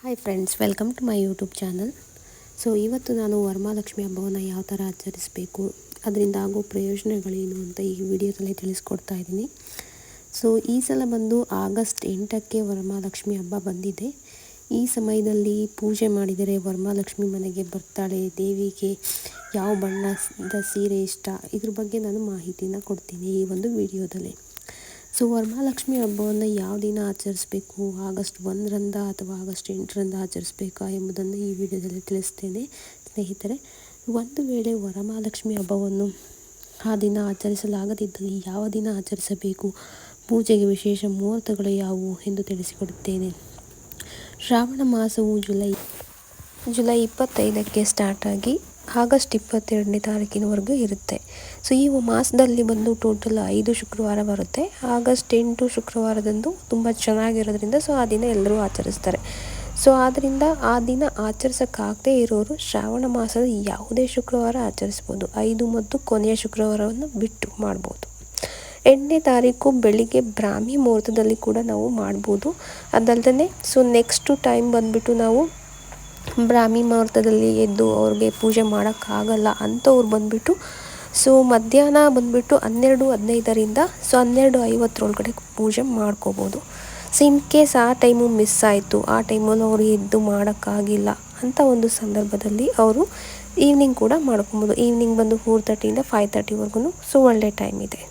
Hi friends, welcome to my YouTube channel. ಇವತ್ತು ನಾನು ವರಮಹಾಲಕ್ಷ್ಮಿ ಹಬ್ಬವನ್ನು ಯಾವ ಥರ ಆಚರಿಸಬೇಕು, ಅದರಿಂದ ಆಗೋ ಪ್ರಯೋಜನಗಳೇನು ಅಂತ ಈ ವಿಡಿಯೋದಲ್ಲಿ ತಿಳಿಸ್ಕೊಡ್ತಾ ಇದ್ದೀನಿ. ಈ ಸಲ ಬಂದು ಆಗಸ್ಟ್ 8ಕ್ಕೆ ವರಮಹಾಲಕ್ಷ್ಮಿ ಹಬ್ಬ ಬಂದಿದೆ. ಈ ಸಮಯದಲ್ಲಿ ಪೂಜೆ ಮಾಡಿದರೆ ವರಮಹಾಲಕ್ಷ್ಮಿ ಮನೆಗೆ ಬರ್ತಾಳೆ. ದೇವಿಗೆ ಯಾವ ಬಣ್ಣದ ಸೀರೆ ಇಷ್ಟ, ಇದ್ರ ಬಗ್ಗೆ ನಾನು ಮಾಹಿತಿನ ಕೊಡ್ತೀನಿ ಈ ಒಂದು ವಿಡಿಯೋದಲ್ಲಿ. ವರಮಹಾಲಕ್ಷ್ಮಿ ಹಬ್ಬವನ್ನು ಯಾವ ದಿನ ಆಚರಿಸಬೇಕು, ಆಗಸ್ಟ್ 1ರಂದ ಅಥವಾ ಆಗಸ್ಟ್ 8ರಂದ ಆಚರಿಸಬೇಕಾ ಎಂಬುದನ್ನು ಈ ವಿಡಿಯೋದಲ್ಲಿ ತಿಳಿಸ್ತೇನೆ. ಸ್ನೇಹಿತರೆ, ಒಂದು ವೇಳೆ ವರಮಹಾಲಕ್ಷ್ಮಿ ಹಬ್ಬವನ್ನು ಆ ದಿನ ಆಚರಿಸಲಾಗದಿದ್ದಲ್ಲಿ ಯಾವ ದಿನ ಆಚರಿಸಬೇಕು, ಪೂಜೆಗೆ ವಿಶೇಷ ಮುಹೂರ್ತಗಳು ಯಾವುವು ಎಂದು ತಿಳಿಸಿಕೊಡುತ್ತೇನೆ. ಶ್ರಾವಣ ಮಾಸವು ಜುಲೈ 25ಕ್ಕೆ ಸ್ಟಾರ್ಟ್ ಆಗಿ ಆಗಸ್ಟ್ 22ನೇ ತಾರೀಕಿನವರೆಗೂ ಇರುತ್ತೆ. ಈ ಮಾಸದಲ್ಲಿ ಬಂದು ಟೋಟಲ್ 5 ಶುಕ್ರವಾರ ಬರುತ್ತೆ. ಆಗಸ್ಟ್ 8 ಶುಕ್ರವಾರದಂದು ತುಂಬ ಚೆನ್ನಾಗಿರೋದ್ರಿಂದ ಆ ದಿನ ಎಲ್ಲರೂ ಆಚರಿಸ್ತಾರೆ. ಆದ್ದರಿಂದ ಆ ದಿನ ಆಚರಿಸೋಕ್ಕಾಗದೇ ಇರೋರು ಶ್ರಾವಣ ಮಾಸದ ಯಾವುದೇ ಶುಕ್ರವಾರ ಆಚರಿಸ್ಬೋದು. 5 ಮತ್ತು ಕೊನೆಯ ಶುಕ್ರವಾರವನ್ನು ಬಿಟ್ಟು ಮಾಡ್ಬೋದು. 8ನೇ ತಾರೀಕು ಬೆಳಿಗ್ಗೆ ಬ್ರಾಹ್ಮಿ ಮುಹೂರ್ತದಲ್ಲಿ ಕೂಡ ನಾವು ಮಾಡ್ಬೋದು. ಅದಲ್ಲದೆ ನೆಕ್ಸ್ಟ್ ಟೈಮ್ ಬಂದುಬಿಟ್ಟು ನಾವು ಬ್ರಾಹ್ಮಿ ಮುಹೂರ್ತದಲ್ಲಿ ಎದ್ದು ಅವ್ರಿಗೆ ಪೂಜೆ ಮಾಡೋಕ್ಕಾಗಲ್ಲ ಅಂಥವ್ರು ಬಂದುಬಿಟ್ಟು ಮಧ್ಯಾಹ್ನ ಬಂದುಬಿಟ್ಟು 12:15ರಿಂದ 12:50 ಪೂಜೆ ಮಾಡ್ಕೋಬೋದು. ಇನ್ ಕೇಸ್ ಆ ಟೈಮು ಮಿಸ್ ಆಯಿತು, ಆ ಟೈಮಲ್ಲಿ ಅವರು ಎದ್ದು ಮಾಡೋಕ್ಕಾಗಿಲ್ಲ ಅಂತ ಒಂದು ಸಂದರ್ಭದಲ್ಲಿ ಅವರು ಈವ್ನಿಂಗ್ ಕೂಡ ಮಾಡ್ಕೊಬೋದು. ಈವ್ನಿಂಗ್ ಬಂದು 4:30ಯಿಂದ 5:30ವರೆಗೂ ಒಳ್ಳೆ ಟೈಮ್ ಇದೆ.